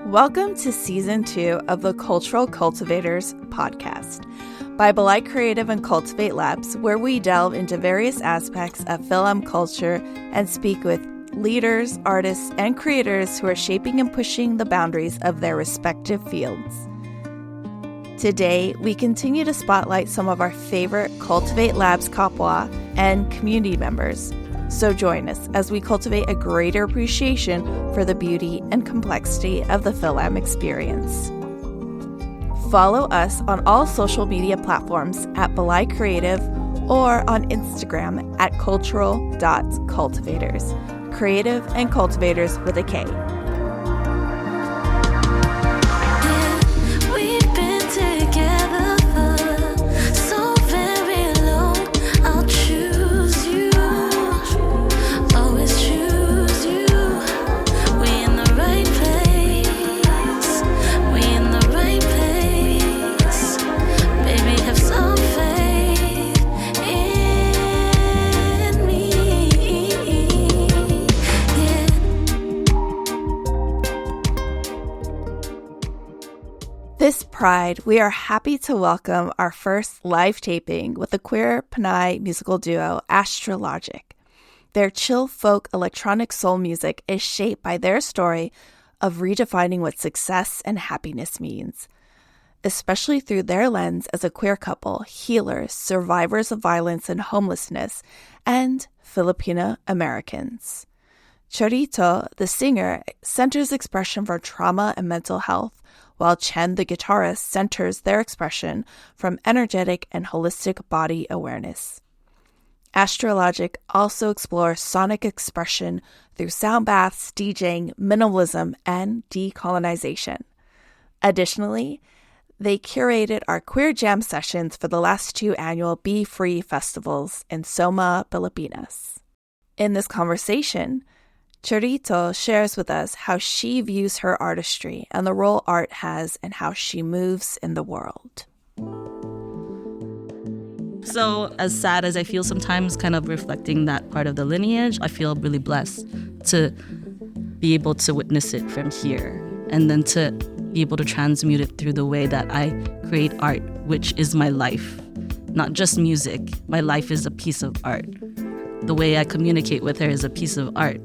Welcome to Season 2 of the Cultural Cultivators podcast by Belay Creative and Cultivate Labs, where we delve into various aspects of film culture and speak with leaders, artists, and creators who are shaping and pushing the boundaries of their respective fields. Today, we continue to spotlight some of our favorite Cultivate Labs kapwa and community members. So join us as we cultivate a greater appreciation for the beauty and complexity of the film experience. Follow us on all social media platforms at Belay Creative or on Instagram at cultural.cultivators. Creative and cultivators with a K. This Pride, we are happy to welcome our first live taping with the Queer-Pinay musical duo Astralogik. Their chill folk electronic soul music is shaped by their story of redefining what success and happiness means, especially through their lens as a queer couple, healers, survivors of violence and homelessness, and Filipino Americans. Charito, the singer, centers expression for trauma and mental health, while Chen, the guitarist, centers their expression from energetic and holistic body awareness. Astralogik also explores sonic expression through soundbaths, DJing, minimalism, and decolonization. Additionally, they curated our queer jam sessions for the last 2 annual Be Free festivals in Soma, Pilipinas. In this conversation, Charito shares with us how she views her artistry and the role art has and how she moves in the world. So as sad as I feel sometimes, kind of reflecting that part of the lineage, I feel really blessed to be able to witness it from here and then to be able to transmute it through the way that I create art, which is my life. Not just music. My life is a piece of art. The way I communicate with her is a piece of art.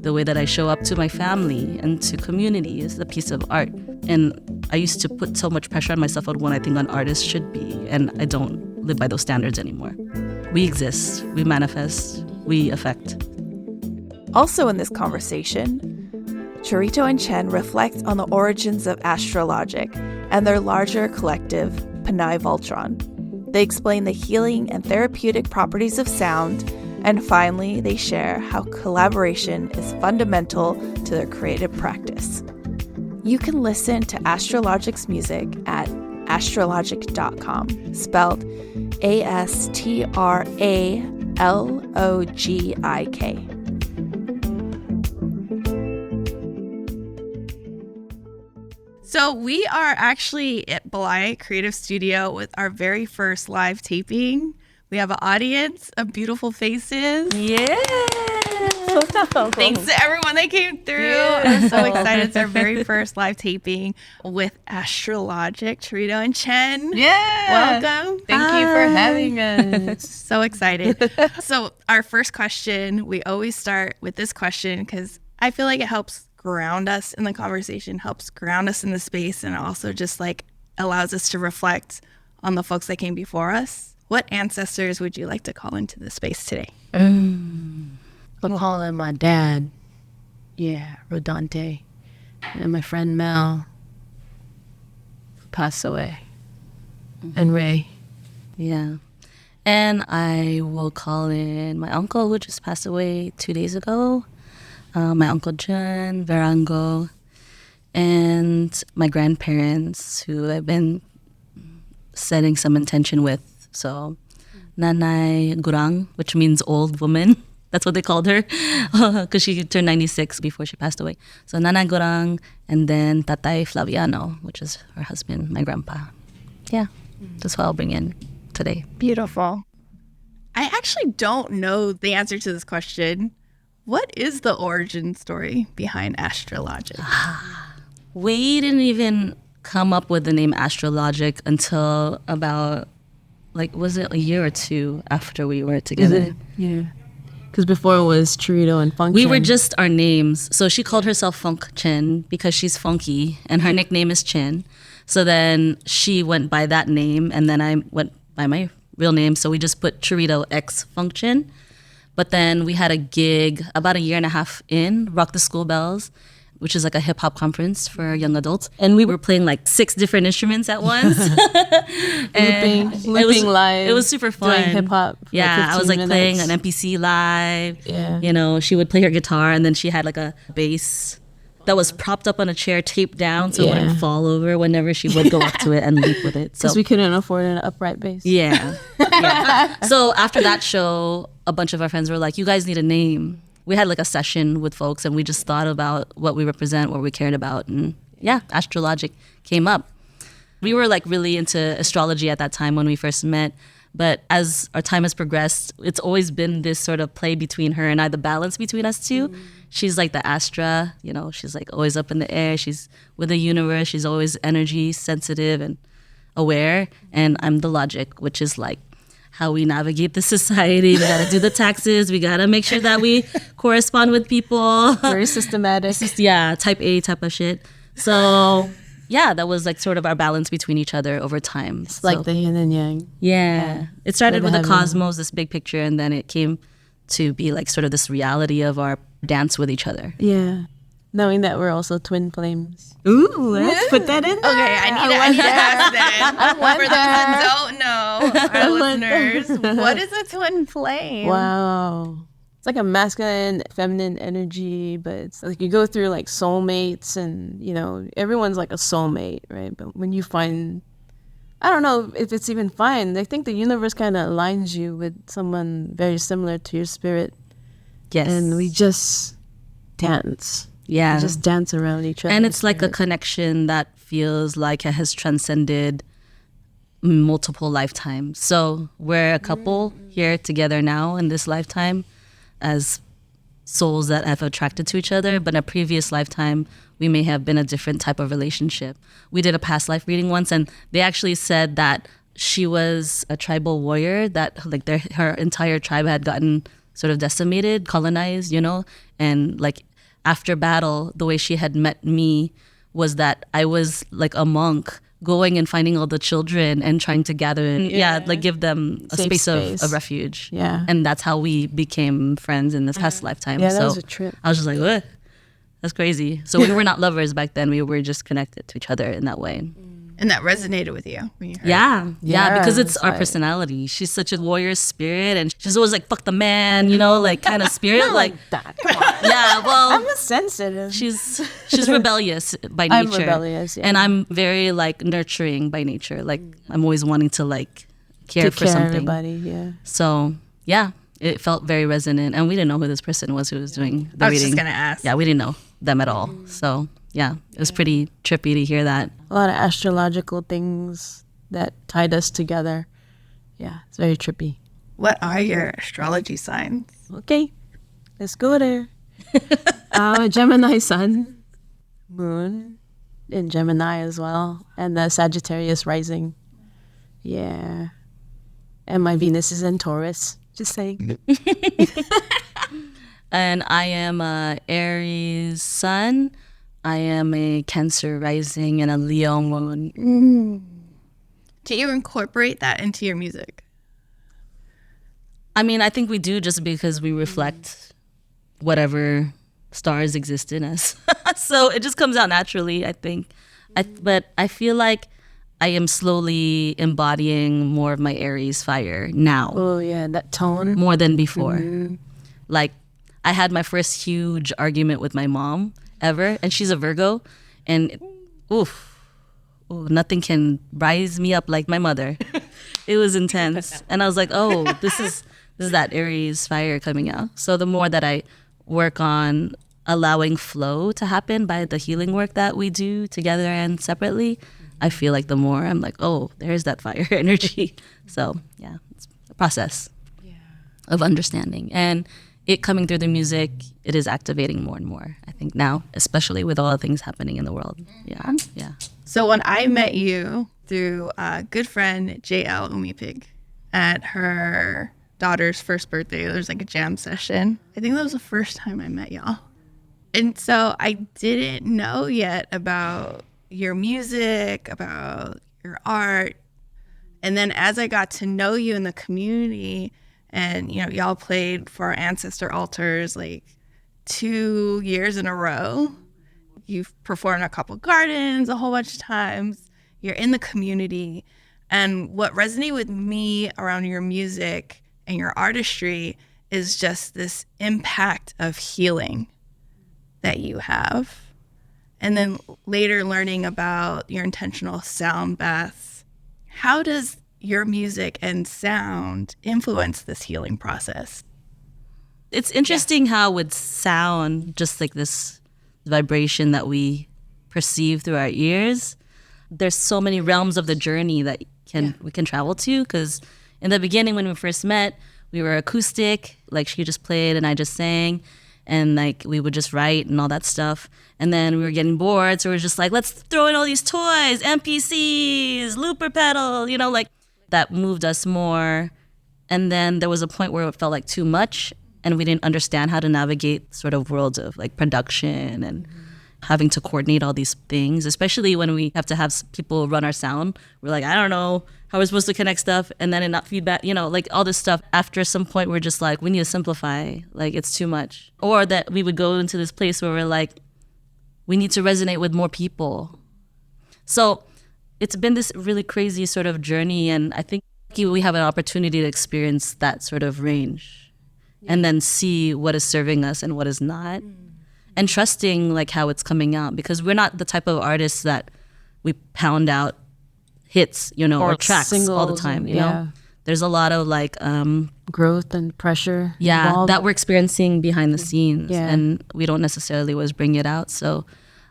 The way that I show up to my family and to community is a piece of art. And I used to put so much pressure on myself on what I think an artist should be, and I don't live by those standards anymore. We exist, we manifest, we affect. Also in this conversation, Charito and Chen reflect on the origins of Astralogik and their larger collective, Pinay Voltron. They explain the healing and therapeutic properties of sound. And finally, they share how collaboration is fundamental to their creative practice. You can listen to Astralogik's music at astralogik.com, spelled Astralogik. So we are actually at Belay Creative Studio with our very first live taping. We have an audience of beautiful faces. Yeah. Thanks to everyone that came through. Yeah. I'm so excited. It's our very first live taping with Astralogik, Charito, and Chen. Yeah. Welcome. Thank you for having us. So excited. So our first question, we always start with this question because I feel like it helps ground us in the conversation, helps ground us in the space, and also just like allows us to reflect on the folks that came before us. What ancestors would you like to call into the space today? I'm calling my dad. Yeah, Rodante. And my friend Mel, who passed away. And Ray. Yeah. And I will call in my uncle, who just passed away 2 days ago. My uncle Chen, Verango. And my grandparents, who I've been setting some intention with. So, Nanay Gurang, which means old woman. That's what they called her because she turned 96 before she passed away. So, Nanay Gurang, and then Tatay Flaviano, which is her husband, my grandpa. Yeah, that's what I'll bring in today. Beautiful. I actually don't know the answer to this question. What is the origin story behind Astralogik? We didn't even come up with the name Astralogik until about, like, was it a year or two after we were together? Yeah. Because before it was Charito and Funk We Chen. were just our names. So she called herself Funk Chen because she's funky and her nickname is Chen. So then she went by that name and then I went by my real name. So we just put Charito X Funk Chen. But then we had a gig about a year and a half in, Rock the School Bells, which is like a hip hop conference for young adults. And we were playing like 6 different instruments at once. looping live. It was super fun. Doing hip hop. Yeah, I was like playing an MPC live. Yeah. You know, she would play her guitar and then she had like a bass that was propped up on a chair, taped down so it wouldn't fall over whenever she would go up to it and leap with it. Because we couldn't afford an upright bass. Yeah. So after that show, a bunch of our friends were like, you guys need a name. We had like a session with folks and we just thought about what we represent, what we cared about. And yeah, Astralogik came up. We were like really into astrology at that time when we first met. But as our time has progressed, it's always been this sort of play between her and I, the balance between us two. She's like the Astra, you know, she's like always up in the air. She's with the universe. She's always energy sensitive and aware. And I'm the logic, which is like how we navigate the society. We gotta do the taxes. We gotta make sure that we correspond with people. Very systematic. Yeah, type A type of shit. So yeah, that was like sort of our balance between each other over time. It's like the yin and yang. Yeah. It started with the heaven. cosmos, this big picture, and then it came to be like sort of this reality of our dance with each other. Yeah. Knowing that we're also twin flames. Ooh, let's put that in there. Okay, I need to ask then. For those that don't know, our listeners, what is a twin flame? Wow. It's like a masculine, feminine energy, but it's like you go through like soulmates and, you know, everyone's like a soulmate, right? But when you find, I don't know if it's even fine. I think the universe kind of aligns you with someone very similar to your spirit. Yes. And we just dance. Yeah. We just dance around each other. And it's like a connection that feels like it has transcended multiple lifetimes. So we're a couple here together now in this lifetime as souls that have attracted to each other, but in a previous lifetime, we may have been a different type of relationship. We did a past life reading once, and they actually said that she was a tribal warrior, that like her entire tribe had gotten sort of decimated, colonized, you know, and like after battle, the way she had met me was that I was like a monk going and finding all the children and trying to gather and like give them a Safe space. Of refuge. Yeah. And that's how we became friends in this past lifetime. Yeah, that so was a trip. I was just like, what? That's crazy. So we were not lovers back then. We were just connected to each other in that way. And that resonated with you when you heard it. Yeah, because it's that's our right. personality. She's such a warrior spirit, and she's always like, fuck the man, you know, like kind of spirit. Not like that. Come on. Yeah, well, I'm a sensitive. she's rebellious by I'm nature. rebellious, yeah. And I'm very like nurturing by nature. Like I'm always wanting to like care Take for care of something. everybody, yeah. So yeah, it felt very resonant, and we didn't know who this person was who was doing the I was reading. just going to ask. Yeah, we didn't know them at all. So yeah, it was pretty trippy to hear that. A lot of astrological things that tied us together. Yeah, it's very trippy. What are your astrology signs? Okay, let's go there. Gemini sun, moon in Gemini as well, and the Sagittarius rising. Yeah. And my Venus is in Taurus. Just saying. And I am a Aries sun. I am a Cancer rising and a Leo moon. Do you incorporate that into your music? I mean, I think we do just because we reflect whatever stars exist in us. So it just comes out naturally, I think. But I feel like I am slowly embodying more of my Aries-Fire now. Oh, yeah, that tone. More than before. Like, I had my first huge argument with my mom ever, and she's a Virgo, and nothing can rise me up like my mother. It was intense, and I was like, oh, this is that Aries fire coming out. So the more that I work on allowing flow to happen by the healing work that we do together and separately, I feel like the more I'm like, oh, there's that fire energy. So yeah, it's a process of understanding. And it coming through the music, it is activating more and more, I think now, especially with all the things happening in the world. Yeah. Yeah. So when I met you through a good friend, JL Umipig, at her daughter's first birthday, there was like a jam session. I think that was the first time I met y'all. And so I didn't know yet about your music, about your art. And then as I got to know you in the community, and you know, y'all played for our ancestor altars like 2 years in a row. You've performed a couple gardens a whole bunch of times. You're in the community. And what resonated with me around your music and your artistry is just this impact of healing that you have. And then later learning about your intentional sound baths. How does your music and sound influence this healing process? It's interesting how with sound, just like this vibration that we perceive through our ears, there's so many realms of the journey that we can travel to. Because in the beginning, when we first met, we were acoustic, like she just played and I just sang, and like we would just write and all that stuff. And then we were getting bored, so we were just like, let's throw in all these toys, MPCs, looper pedal, you know, like that moved us more. And then there was a point where it felt like too much, and we didn't understand how to navigate sort of worlds of like production and having to coordinate all these things, especially when we have to have people run our sound. We're like, I don't know how we're supposed to connect stuff, and then it not feedback, you know, like all this stuff. After some point, we're just like, we need to simplify, like it's too much. Or that we would go into this place where we're like, we need to resonate with more people. So it's been this really crazy sort of journey, and I think we have an opportunity to experience that sort of range and then see what is serving us and what is not. And trusting like how it's coming out, because we're not the type of artists that we pound out hits, you know, or tracks all the time, you know. There's a lot of like growth and pressure involved that we're experiencing behind the scenes, and we don't necessarily always bring it out. So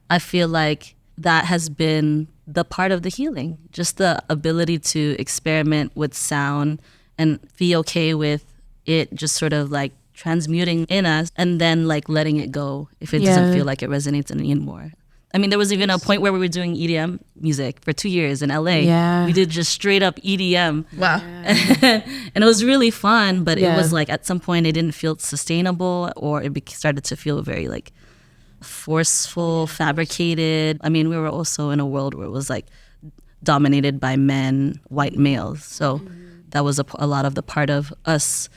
I feel like that has been the part of the healing, just the ability to experiment with sound and be okay with it just sort of like transmuting in us, and then like letting it go if it doesn't feel like it resonates anymore. I mean, there was even a point where we were doing EDM music for 2 years in LA. We did just straight up EDM. Wow. And it was really fun, but it was like at some point it didn't feel sustainable, or it started to feel very like forceful, fabricated. I mean, we were also in a world where it was like dominated by men, white males. So that was a lot of the part of us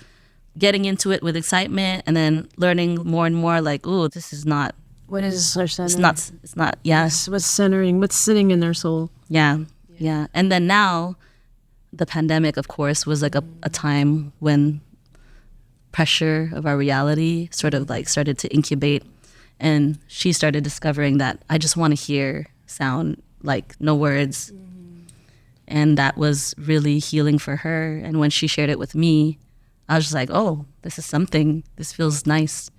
getting into it with excitement, and then learning more and more like, ooh, this is not. What is our center? It's not, yeah. What's centering, what's sitting in their soul. Yeah. And then now, the pandemic, of course, was like a time when pressure of our reality sort of like started to incubate, and she started discovering that I just want to hear sound, like no words. And that was really healing for her. And when she shared it with me, I was just like, oh, this is something. This feels nice.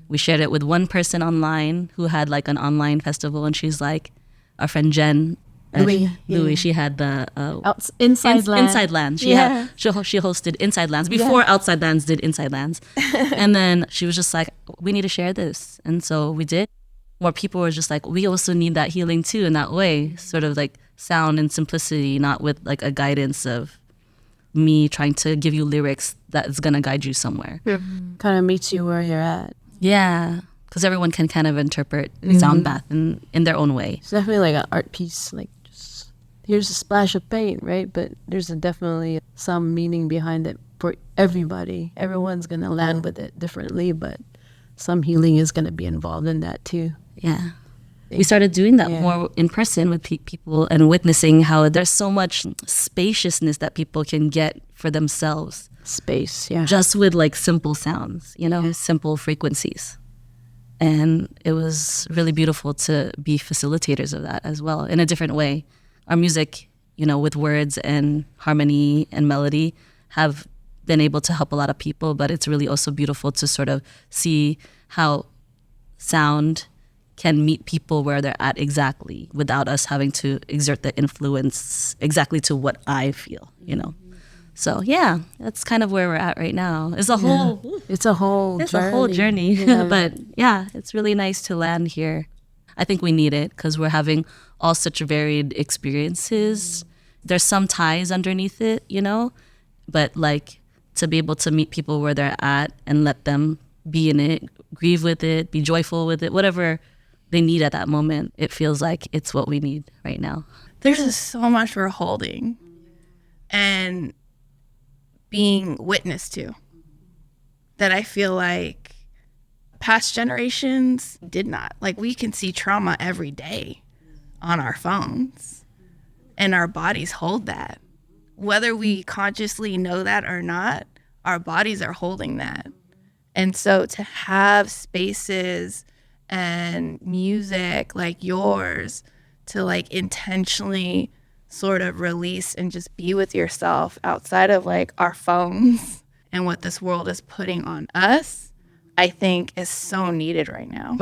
We shared it with one person online who had like an online festival, and she's like, our friend Jen, Louis, she had the Inside Lands. She hosted Inside Lands before Outside Lands did Inside Lands. And then she was just like, we need to share this. And so we did. More people were just like, we also need that healing too, in that way, sort of like sound and simplicity, not with like a guidance of me trying to give you lyrics that is going to guide you somewhere. Kind of meets you where you're at. Yeah, because everyone can kind of interpret sound bath in their own way. It's definitely like an art piece, like just here's a splash of paint, right? But there's definitely some meaning behind it for everybody. Everyone's going to land with it differently, but some healing is going to be involved in that too. Yeah. We started doing that more in person with people, and witnessing how there's so much spaciousness that people can get for themselves. Space, just with like simple sounds, you know, simple frequencies. And it was really beautiful to be facilitators of that as well, in a different way. Our music, you know, with words and harmony and melody have been able to help a lot of people, but it's really also beautiful to sort of see how sound can meet people where they're at exactly, without us having to exert the influence exactly to what I feel, you know. So yeah, that's kind of where we're at right now. It's a whole journey. Yeah. But yeah, it's really nice to land here. I think we need it because we're having all such varied experiences. There's some ties underneath it, you know, but like to be able to meet people where they're at and let them be in it, grieve with it, be joyful with it, whatever they need at that moment. It feels like it's what we need right now. There's just so much we're holding and being witness to that I feel like past generations did not. Like, we can see trauma every day on our phones, and our bodies hold that. Whether we consciously know that or not, our bodies are holding that. And so to have spaces and music like yours to like intentionally sort of release and just be with yourself outside of like our phones and what this world is putting on us, I think is so needed right now.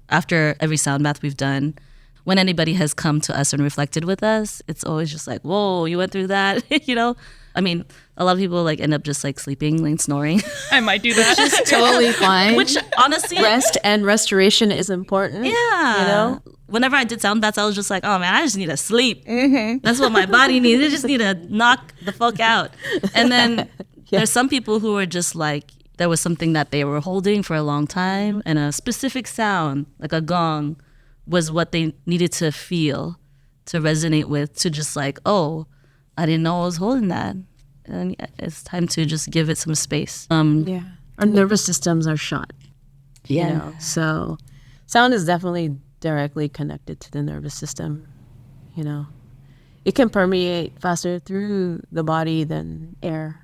After every sound bath we've done, when anybody has come to us and reflected with us, it's always just like, whoa, you went through that, you know? I mean, a lot of people like end up just like sleeping, like snoring. I might do that. Which is totally fine. Which honestly, rest and restoration is important. Yeah. You know? Whenever I did sound baths, I was just like, oh man, I just need to sleep. That's what my body needs. I just need to knock the fuck out. And then there's some people who are just like, there was something that they were holding for a long time, and a specific sound, like a gong, was what they needed to feel, to resonate with, to just like, oh, I didn't know I was holding that. And it's time to just give it some space. Our nervous systems are shot. Yeah. You know? So sound is definitely directly connected to the nervous system. You know, it can permeate faster through the body than air.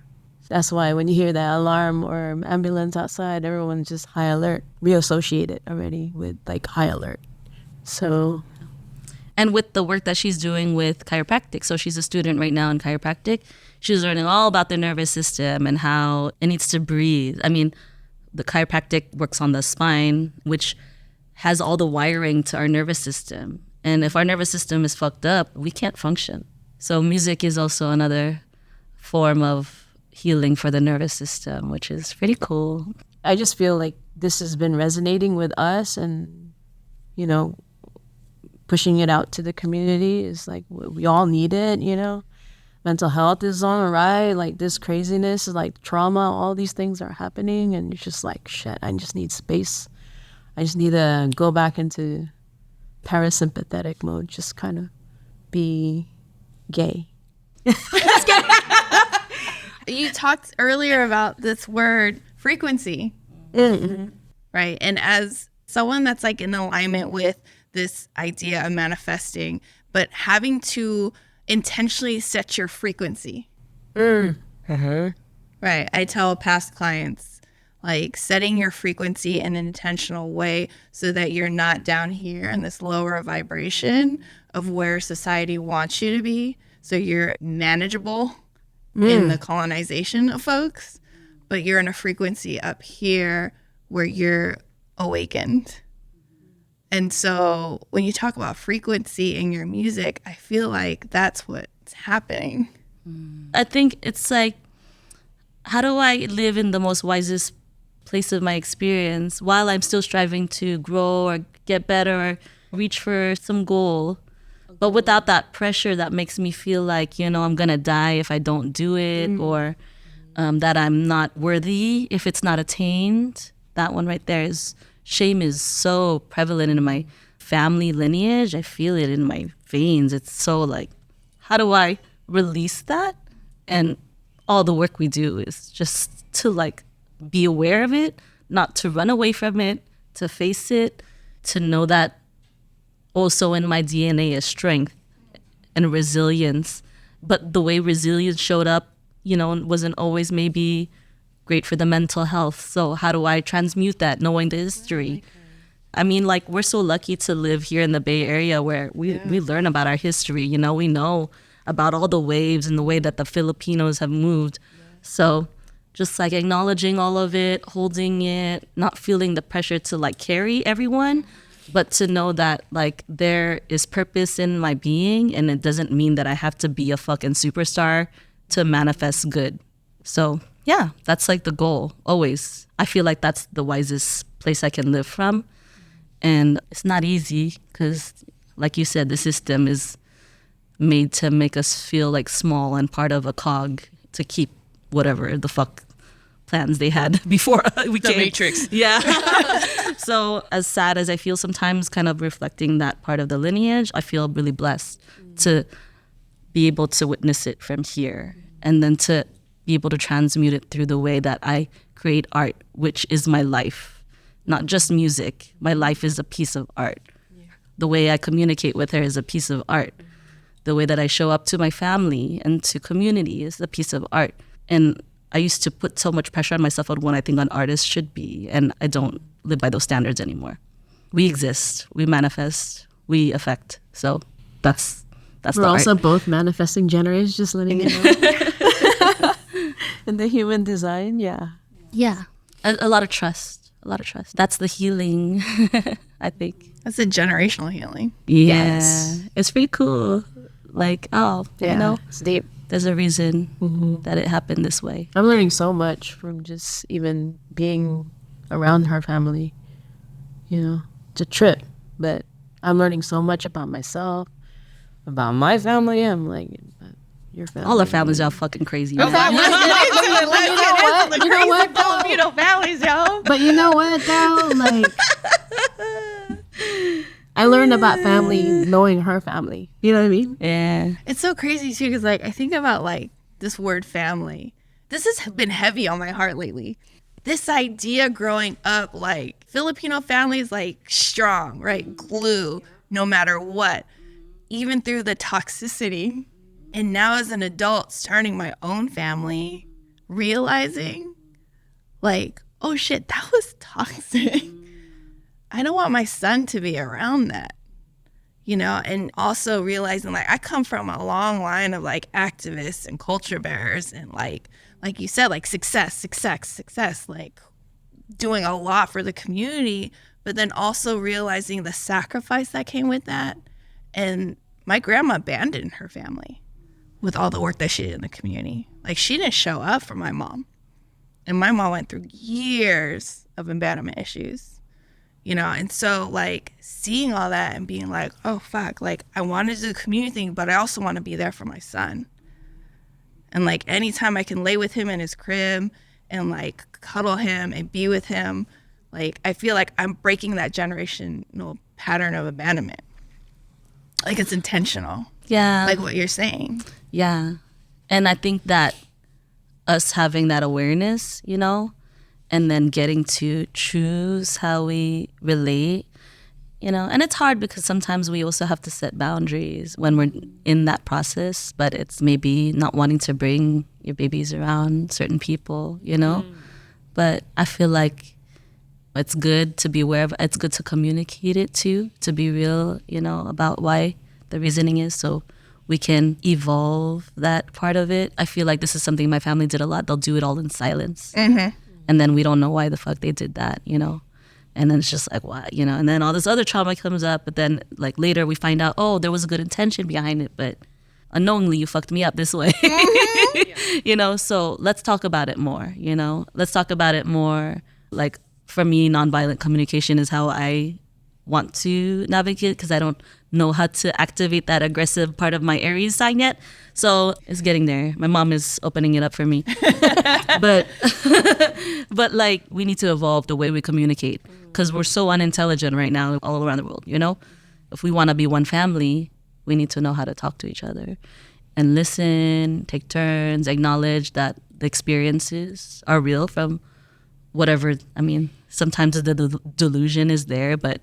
That's why when you hear that alarm or ambulance outside, everyone's just high alert. We associate it already with like high alert. So, and with the work that she's doing with chiropractic, so she's a student right now in chiropractic, she's learning all about the nervous system and how it needs to breathe. I mean, the chiropractic works on the spine, which has all the wiring to our nervous system. And if our nervous system is fucked up, we can't function. So music is also another form of healing for the nervous system, which is pretty cool. I just feel like this has been resonating with us, and, you know, pushing it out to the community is like, we all need it, you know. Mental health is on the rise, like this craziness is like trauma, all these things are happening, and it's just like, shit, I just need space. I just need to go back into parasympathetic mode, just kind of be gay. You talked earlier about this word frequency, right? And as someone that's like in alignment with this idea of manifesting, but having to intentionally set your frequency. Right. I tell past clients, like, setting your frequency in an intentional way so that you're not down here in this lower vibration of where society wants you to be. So you're manageable in the colonization of folks, but you're in a frequency up here where you're awakened. And so when you talk about frequency in your music, I feel like that's what's happening. I think it's like, how do I live in the most wisest place of my experience while I'm still striving to grow or get better or reach for some goal, but without that pressure that makes me feel like, you know, I'm going to die if I don't do it, or that I'm not worthy if it's not attained. That one right there is, shame is so prevalent in my family lineage. I feel it in my veins. It's so like, how do I release that? And all the work we do is just to like be aware of it, not to run away from it, to face it, to know that also in my DNA is strength and resilience. But the way resilience showed up, you know, wasn't always maybe great for the mental health. So how do I transmute that, knowing the history? I mean, like, we're so lucky to live here in the Bay Area where we learn about our history. You know, we know about all the waves and the way that the Filipinos have moved. So just like acknowledging all of it, holding it, not feeling the pressure to like carry everyone, but to know that like there is purpose in my being, and it doesn't mean that I have to be a fucking superstar to manifest good. So yeah, that's like the goal always. I feel like that's the wisest place I can live from. And it's not easy because, like you said, the system is made to make us feel like small and part of a cog to keep whatever the fuck plans they had before we The came. Matrix. Yeah. So as sad as I feel sometimes kind of reflecting that part of the lineage, I feel really blessed to be able to witness it from here and then to be able to transmute it through the way that I create art, which is my life, not just music. My life is a piece of art. The way I communicate with her is a piece of art. The way that I show up to my family and to community is a piece of art. And I used to put so much pressure on myself on what I think an artist should be, and I don't live by those standards anymore. We exist, we manifest, we affect. So that's We're the also art. both manifesting generators, just letting you know. In the human design, yeah. Yeah, a lot of trust, a lot of trust. That's the healing, I think. That's a generational healing. Yeah, Yes. it's pretty cool. Like, you know, It's deep. there's a reason that it happened this way. I'm learning so much from just even being around her family. You know, it's a trip, but I'm learning so much about myself, about my family. I'm like, your family. All our families are fucking crazy. Man. You know what? Filipino families, yo. But you know what, though? Like, I learned about family knowing her family. You know what I mean? Yeah. It's so crazy too, because like I think about like this word family. This has been heavy on my heart lately. This idea growing up, like Filipino families, like strong, right? Glue, no matter what, even through the toxicity. And now as an adult, starting my own family, realizing like, oh shit, that was toxic. I don't want my son to be around that, you know, and also realizing like I come from a long line of like activists and culture bearers and like you said, like success, like doing a lot for the community, but then also realizing the sacrifice that came with that. And my grandma abandoned her family with all the work that she did in the community. Like she didn't show up for my mom. And my mom went through years of abandonment issues. You know, and so like seeing all that and being like, oh fuck, like I want to do the community thing, but I also want to be there for my son. And like anytime I can lay with him in his crib and like cuddle him and be with him, like I feel like I'm breaking that generational pattern of abandonment. Like it's intentional. Yeah. Like what you're saying. Yeah. And I think that us having that awareness, you know, and then getting to choose how we relate, you know, and it's hard because sometimes we also have to set boundaries when we're in that process, but it's maybe not wanting to bring your babies around certain people, you know, but I feel like it's good to be aware of, it's good to communicate it too, to be real, you know, about why the reasoning is so we can evolve that part of it. I feel like this is something my family did a lot. They'll do it all in silence. And then we don't know why the fuck they did that, you know? And then it's just like, what, you know? And then all this other trauma comes up, but then like later we find out, oh, there was a good intention behind it, but unknowingly you fucked me up this way. You know, so let's talk about it more, you know? Let's talk about it more. Like for me, nonviolent communication is how I want to navigate because I don't know how to activate that aggressive part of my Aries sign yet. So it's getting there. My mom is opening it up for me. but like we need to evolve the way we communicate because we're so unintelligent right now all around the world, you know? If we want to be one family, we need to know how to talk to each other and listen, take turns, acknowledge that the experiences are real from whatever. I mean, sometimes the delusion is there, but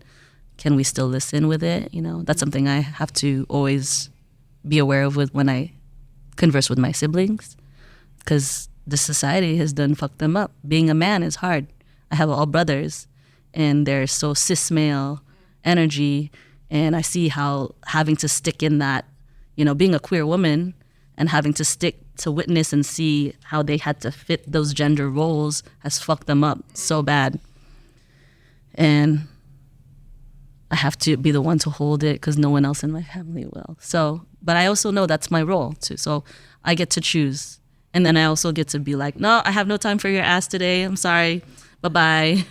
can we still listen with it? You know, that's something I have to always be aware of when I converse with my siblings, because the society has done fucked them up. Being a man is hard. I have all brothers, and they're so cis male energy, and I see how having to stick in that, you know, being a queer woman and having to stick to witness and see how they had to fit those gender roles has fucked them up so bad. And I have to be the one to hold it because no one else in my family will. So, but I also know that's my role too. So I get to choose. And then I also get to be like, no, I have no time for your ass today. I'm sorry. Bye-bye.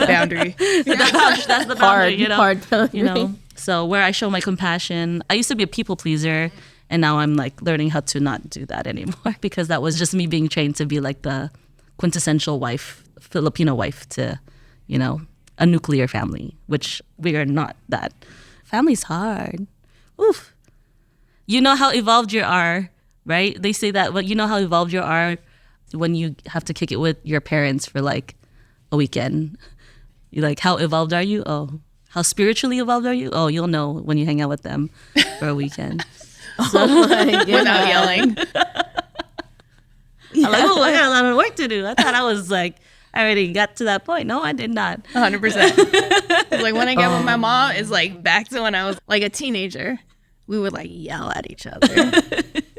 Boundary. That's the boundary, you know? Hard boundary. You know? So where I show my compassion, I used to be a people pleaser. And now I'm like learning how to not do that anymore because that was just me being trained to be like the quintessential wife, Filipino wife to, you know, a nuclear family, which we are not that. Family's hard. Oof. You know how evolved you are, right? They say that, but you know how evolved you are when you have to kick it with your parents for like a weekend. You're like, how evolved are you? Oh, how spiritually evolved are you? Oh, you'll know when you hang out with them for a weekend. Oh my God. Without yelling. I'm like, oh, I got a lot of work to do. I thought I was like, I already got to that point. No, I did not. 100%. Like when I get with my mom, it's like back to when I was like a teenager. We would like yell at each other.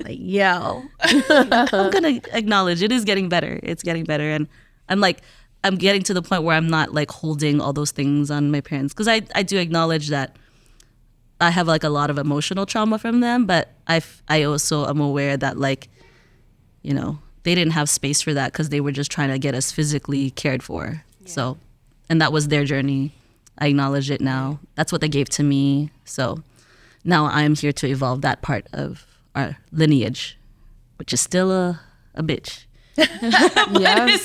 Like yell. I'm gonna acknowledge it is getting better. It's getting better, and I'm getting to the point where I'm not like holding all those things on my parents because I do acknowledge that I have like a lot of emotional trauma from them, but I also am aware that like, you know, they didn't have space for that because they were just trying to get us physically cared for. Yeah. So, and that was their journey. I acknowledge it now. That's what they gave to me. So now I'm here to evolve that part of our lineage, which is still a bitch. Yeah.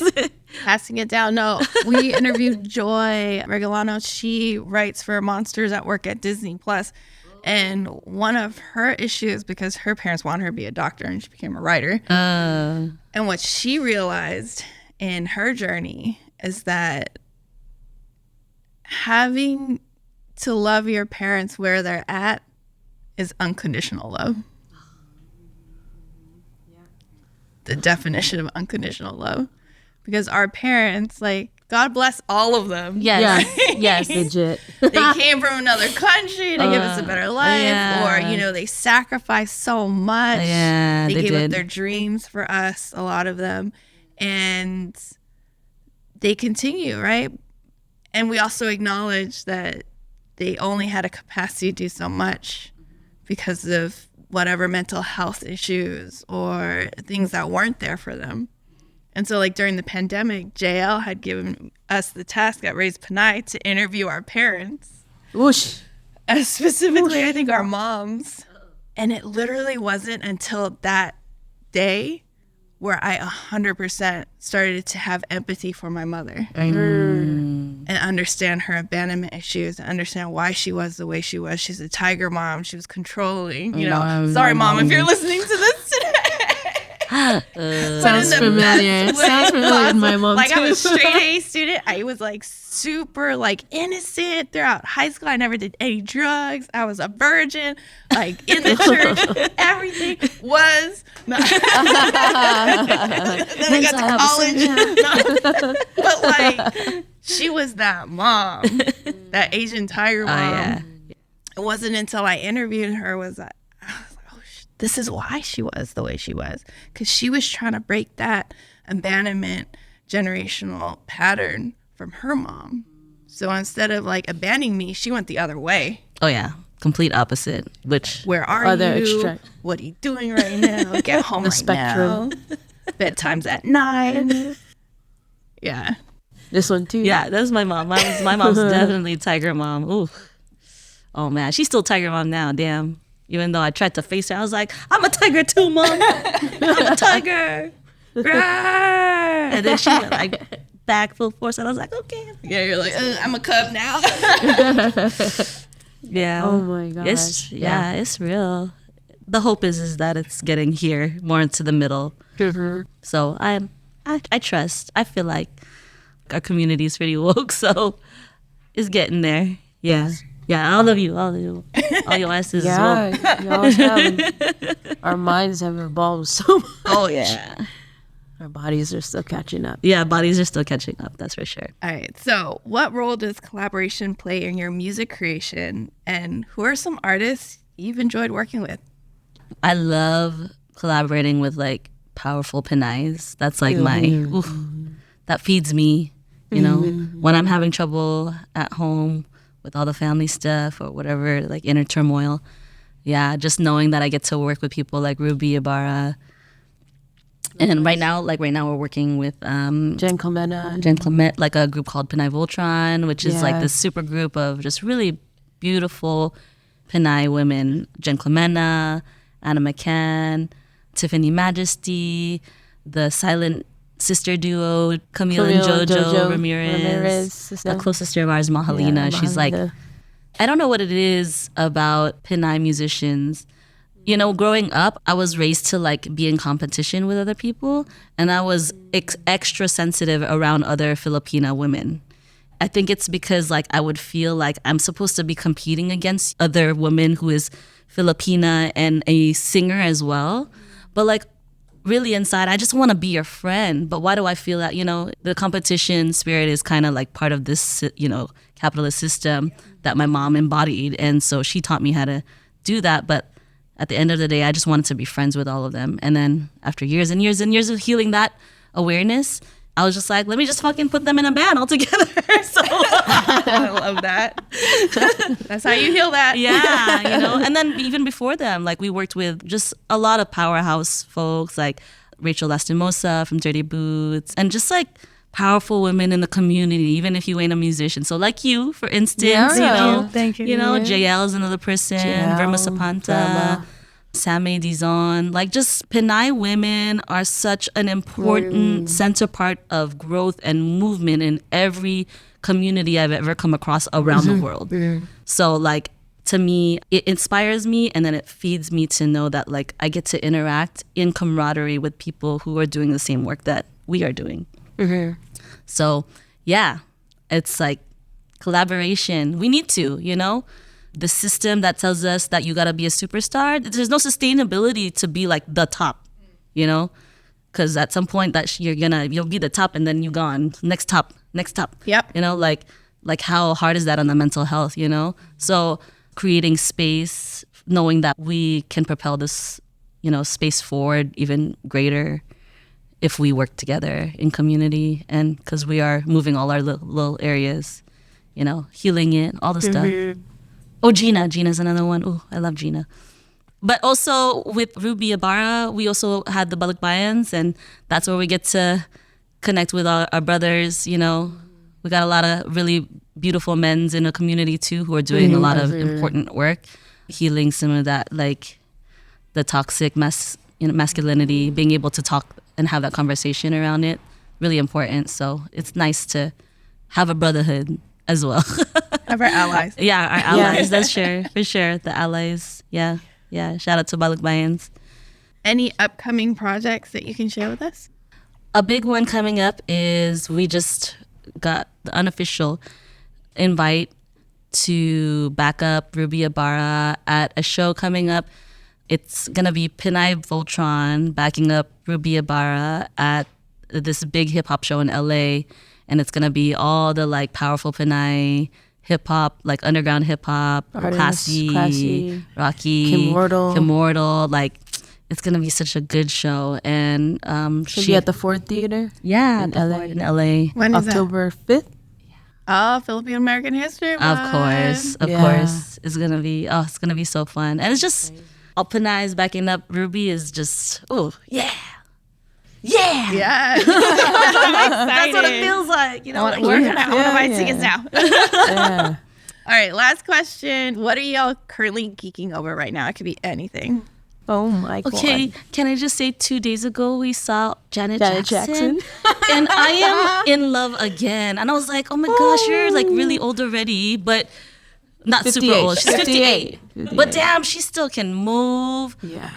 Passing it down. No, we interviewed Joy Regalano. She writes for Monsters at Work at Disney Plus. And one of her issues, because her parents wanted her to be a doctor and she became a writer. And what she realized in her journey is that having to love your parents where they're at is unconditional love. The definition of unconditional love. Because our parents, like, God bless all of them. Yes. Yes. Yes. Legit. They came from another country to give us a better life. Yeah. Or, you know, they sacrificed so much. Yeah, they they gave did. up their dreams for us, a lot of them. And they continue, right? And we also acknowledge that they only had a capacity to do so much because of whatever mental health issues or things that weren't there for them. And so, like, during the pandemic, JL had given us the task at Aries-Fire to interview our parents. Whoosh. Specifically, I think our moms. And it literally wasn't until that day where I 100% started to have empathy for my mother. And understand her abandonment issues and understand why she was the way she was. She's a tiger mom. She was controlling, you know. Sorry, Mom, if you're listening to this today. Sounds familiar. Sounds familiar with my mom, like, too. I was a straight A student. I was like super like innocent throughout high school. I never did any drugs. I was a virgin, like in the church. Everything was. No. Then I got to college. But like, she was that mom, that Asian tiger mom. yeah. It wasn't until I interviewed her was that I was like, oh, this is why she was the way she was. Because she was trying to break that abandonment generational pattern from her mom. So instead of like abandoning me, she went the other way. Oh yeah, complete opposite. Which Where are Other you? extract. What are you doing right now? Get home right spectrum. now. Bedtime's at 9. Yeah. This one too. yeah, that's my mom. My mom's definitely tiger mom. Ooh. Oh man, she's still tiger mom now. Damn. Even though I tried to face her, I was like, I'm a tiger too, Mom. I'm a tiger. And then she went like back full force, and I was like, okay. Yeah, you're like, I'm a cub now. Yeah. Oh my gosh. It's real. The hope is that it's getting here more into the middle. So I trust. I feel like our community is pretty woke, so it's getting there. Yeah. Yeah, all of you. All your asses is woke. Yeah, y'all have, our minds have evolved so much. Oh yeah. Our bodies are still catching up. Yeah, bodies are still catching up, that's for sure. All right. So, what role does collaboration play in your music creation? And who are some artists you've enjoyed working with? I love collaborating with like powerful Pinays. That's like that feeds me, you know. When I'm having trouble at home with all the family stuff or whatever, like inner turmoil. Yeah, just knowing that I get to work with people like Ruby Ibarra. And right now we're working with Jen Clement, like a group called Pinay Voltron, which is like this super group of just really beautiful Pinay women. Jen Clemena, Anna McCann, Tiffany Majesty, the silent sister duo, Camille and Jojo Ramirez, a close sister of ours, Mahalina. She's like, I don't know what it is about Pinay musicians. You know, growing up, I was raised to like be in competition with other people, and I was extra sensitive around other Filipina women. I think it's because like I would feel like I'm supposed to be competing against other women who is Filipina and a singer as well. But like really inside, I just want to be your friend. But why do I feel that, you know, the competition spirit is kind of like part of this, you know, capitalist system that my mom embodied. And so she taught me how to do that. But at the end of the day, I just wanted to be friends with all of them. And then after years and years and years of healing that awareness, I was just like, let me just fucking put them in a band all together. So I love that. That's how you heal that. Yeah, you know. And then even before them, like we worked with just a lot of powerhouse folks like Rachel Lastimosa from Dirty Boots, and just like powerful women in the community, even if you ain't a musician. So like you, for instance, you know, thank you. You know, JL is another person, Verma Sapanta, Samé Dizon. Like just Pinay women are such an important center part of growth and movement in every community I've ever come across around the world. So like to me, it inspires me, and then it feeds me to know that like I get to interact in camaraderie with people who are doing the same work that we are doing. So yeah, it's like collaboration. We need to, you know, the system that tells us that you got to be a superstar. There's no sustainability to be like the top, you know, because at some point that you'll be the top and then you gone next top. Yep. You know, like how hard is that on the mental health, you know? So creating space, knowing that we can propel this, you know, space forward even greater if we work together in community, and because we are moving all our little areas, you know, healing it, all the stuff. Oh, Gina's another one. Oh, I love Gina. But also with Ruby Ibarra, we also had the Balikbayans, and that's where we get to connect with our brothers, you know. We got a lot of really beautiful men's in the community too who are doing a lot of important work, healing some of that, like the toxic masculinity, being able to talk and have that conversation around it, really important. So it's nice to have a brotherhood as well. Have our allies. Yeah, our allies, that's sure, for sure. The allies, yeah. Shout out to Balikbayans. Any upcoming projects that you can share with us? A big one coming up is we just got the unofficial invite to back up Ruby Ibarra at a show coming up. It's going to be Pinay Voltron backing up Ruby Ibarra at this big hip-hop show in LA. And it's going to be all the like powerful Pinay hip-hop, like underground hip-hop, Classy, Rocky, Kim Wardle. Like, it's going to be such a good show. And she'll be at the Ford Theater? Yeah, in LA. In LA. When is October 5th? Oh, Philippine American History Month. Of course. It's going to be so fun. And it's just... all Pinay's backing up Ruby is just, yeah. That's what it feels like. You know, I want to buy tickets now. All right, last question. What are y'all currently geeking over right now? It could be anything. Oh my God. Okay, can I just say 2 days ago we saw Janet Jackson. And I am in love again. And I was like, oh my gosh, you're like really old already, but not 58. super old. She's 58. 58. But damn, she still can move. Yeah.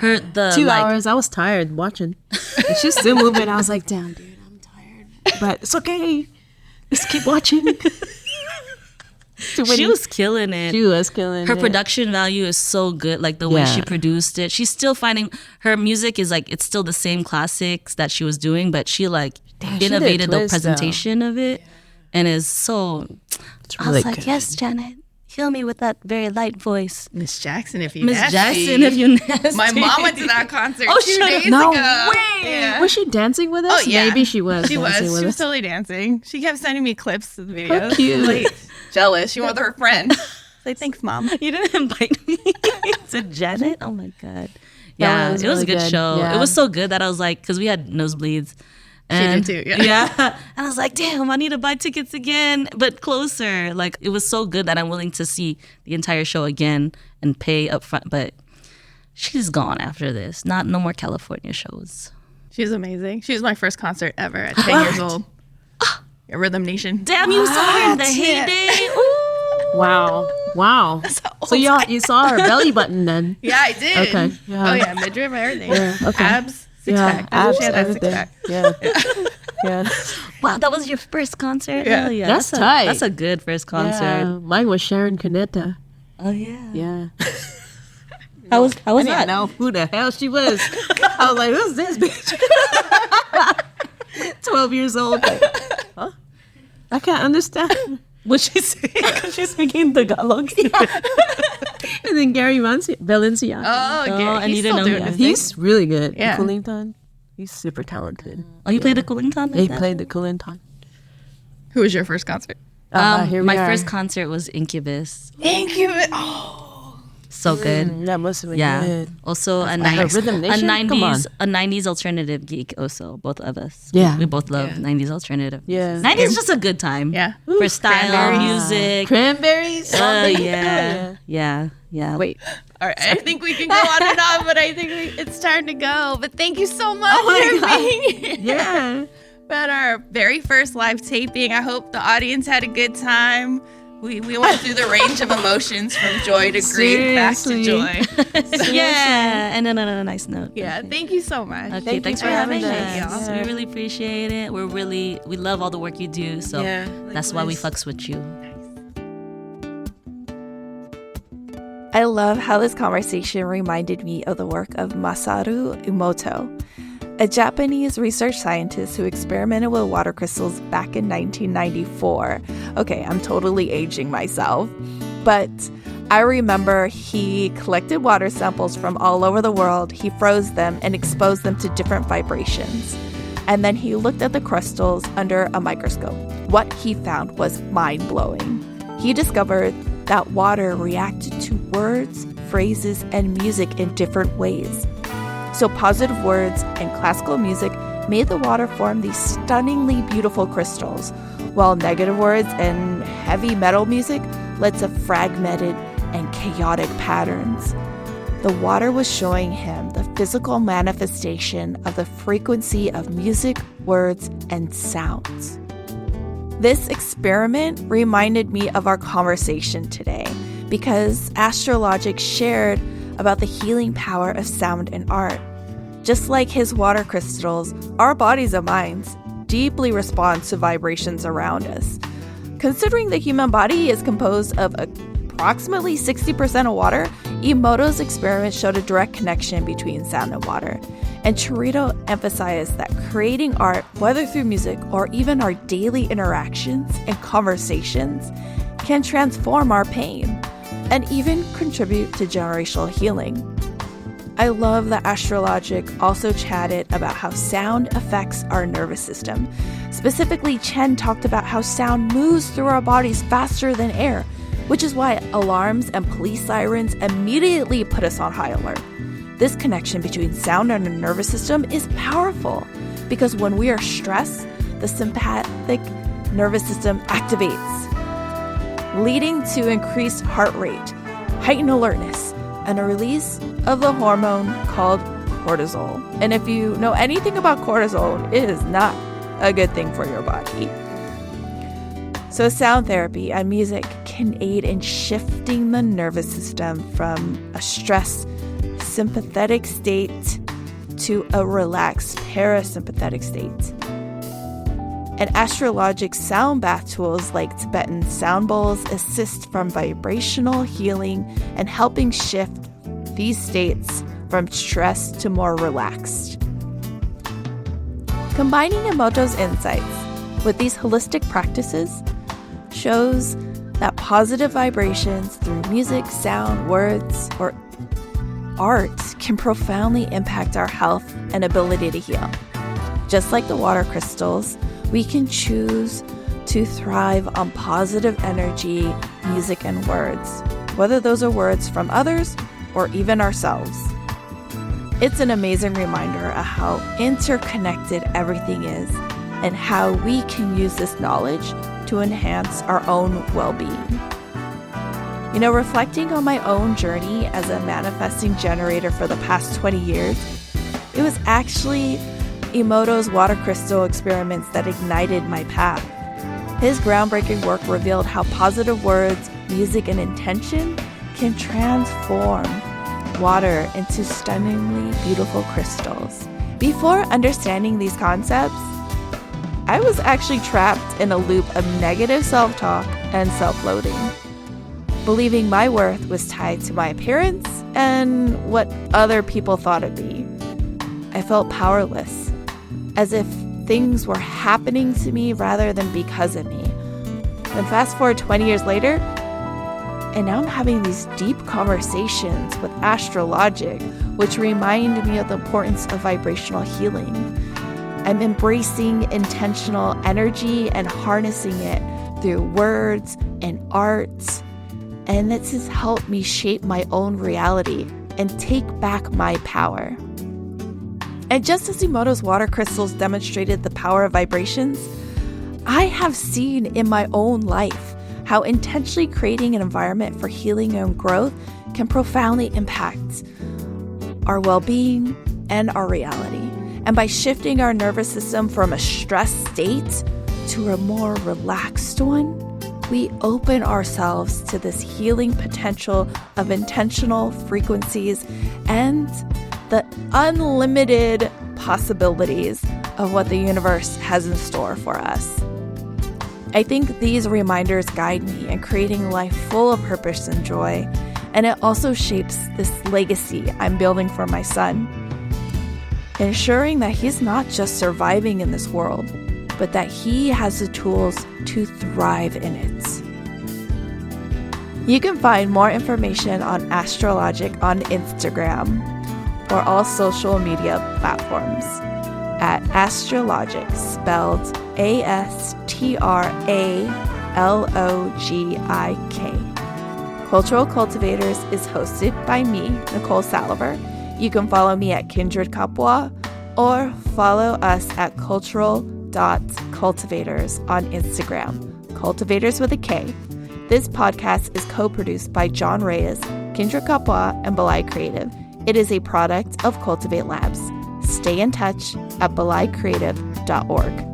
2 hours. I was tired watching. And she's still moving. I was like, damn, dude, I'm tired. But it's okay. Just keep watching. She was killing it. Her production value is so good. Like the way she produced it. She's still finding her music is like, it's still the same classics that she was doing, but she like innovated the presentation of it. And is so, I was like, yes, Janet. Heal me with that very light voice. Miss Jackson, if you nasty. My mom went to that concert 2 days no ago. Way. Yeah. Was she dancing with us? Oh, yeah. Maybe she was. She was totally dancing. She kept sending me clips of the videos. How cute. jealous. She went with her friend. Say, thanks, Mom. You didn't invite me to Janet? Oh my God. Yeah, it was it was a really good good. show. Yeah. It was so good that I was like, because we had nosebleeds. And, She did too, yeah. And I was like, damn, I need to buy tickets again, but closer. Like, it was so good that I'm willing to see the entire show again and pay up front. But she's gone after this. No more California shows. She's amazing. She was my first concert ever at 10 years old. At Rhythm Nation. Damn, you saw her in the heyday. Ooh. Wow. So you saw her belly button then? Yeah, I did. Okay. Yeah. Oh yeah, midriff, everything. Yeah, okay. Abs, six pack. abs, She had that everything. 6-pack. Yeah. Yeah. Wow, that was your first concert? Yeah. Hell yeah. That's tight. That's a good first concert. Yeah. Mine was Sharon Cuneta. Oh, yeah. Yeah. How was I didn't that? know who the hell she was. I was like, who's this bitch? 12 years old. Like, huh? I can't understand. What she say? She's speaking Tagalog. And then Gary Valenciano. Oh, Gary. and He's you didn't still know doing he his He's really good. Yeah. Kulington. He's super talented. Oh, you played the Kulington? He played the Kulington. thing. Who was your first concert? Here we My are. first concert was Incubus. Incubus. Oh. So good. That must have been Yeah. good. Also a Rhythm Nation? Come on. 90s alternative geek also, both of us. Yeah. We both love Yeah. 90s alternative. Yeah. 90s is just a good time. Yeah. For style, Cranberries. music. Cranberries. Yeah. Wait. All right. I think we can go on and on, but I think it's time to go. But thank you so much for being here. Yeah. At our very first live taping. I hope the audience had a good time. We went through the range of emotions from joy to grief back to Seriously. joy. Yeah. And then on a nice note. Yeah, thank you so much. Okay, Thank thanks you for for having having us. us. We Yeah. really appreciate it. We love all the work you do. So Yeah, that's why we likewise. fucks with you. I love how this conversation reminded me of the work of Masaru Emoto, a Japanese research scientist who experimented with water crystals back in 1994. Okay, I'm totally aging myself, but I remember he collected water samples from all over the world, he froze them and exposed them to different vibrations. And then he looked at the crystals under a microscope. What he found was mind-blowing. He discovered that water reacted to words, phrases, and music in different ways. So positive words and classical music made the water form these stunningly beautiful crystals, while negative words and heavy metal music led to fragmented and chaotic patterns. The water was showing him the physical manifestation of the frequency of music, words, and sounds. This experiment reminded me of our conversation today because Astralogik shared about the healing power of sound and art. Just like his water crystals, our bodies and minds deeply respond to vibrations around us. Considering the human body is composed of approximately 60% of water, Emoto's experiment showed a direct connection between sound and water. And Charito emphasized that creating art, whether through music or even our daily interactions and conversations, can transform our pain and even contribute to generational healing. I love that Astralogik also chatted about how sound affects our nervous system. Specifically, Chen talked about how sound moves through our bodies faster than air, which is why alarms and police sirens immediately put us on high alert. This connection between sound and the nervous system is powerful because when we are stressed, the sympathetic nervous system activates, leading to increased heart rate, heightened alertness, and a release of the hormone called cortisol. And if you know anything about cortisol, it is not a good thing for your body. So sound therapy and music can aid in shifting the nervous system from a stressed sympathetic state to a relaxed parasympathetic state. And Astralogik sound bath tools like Tibetan sound bowls assist from vibrational healing and helping shift these states from stress to more relaxed. Combining Emoto's insights with these holistic practices shows that positive vibrations through music, sound, words, or art can profoundly impact our health and ability to heal. Just like the water crystals, we can choose to thrive on positive energy, music, and words, whether those are words from others or even ourselves. It's an amazing reminder of how interconnected everything is and how we can use this knowledge to enhance our own well-being. Reflecting on my own journey as a manifesting generator for the past 20 years, it was actually Emoto's water crystal experiments that ignited my path. His groundbreaking work revealed how positive words, music, and intention can transform water into stunningly beautiful crystals. Before understanding these concepts, I was actually trapped in a loop of negative self-talk and self-loathing, believing my worth was tied to my appearance and what other people thought of me. I felt powerless, as if things were happening to me rather than because of me. Then fast forward 20 years later, and now I'm having these deep conversations with Astralogik, which remind me of the importance of vibrational healing. I'm embracing intentional energy and harnessing it through words and art. And this has helped me shape my own reality and take back my power. And just as Emoto's water crystals demonstrated the power of vibrations, I have seen in my own life how intentionally creating an environment for healing and growth can profoundly impact our well-being and our reality. And by shifting our nervous system from a stressed state to a more relaxed one, we open ourselves to this healing potential of intentional frequencies and the unlimited possibilities of what the universe has in store for us. I think these reminders guide me in creating a life full of purpose and joy, and it also shapes this legacy I'm building for my son, ensuring that he's not just surviving in this world, but that he has the tools to thrive in it. You can find more information on Astralogik on Instagram or all social media platforms at Astralogik, spelled Astralogik. Cultural Cultivators is hosted by me, Nicole Saliver. You can follow me at Kindred Kapwa or follow us at cultural.cultivators on Instagram, cultivators with a K. This podcast is co-produced by John Reyes, Kindred Kapwa, and Belay Creative. It is a product of Cultivate Labs. Stay in touch at belaycreative.org.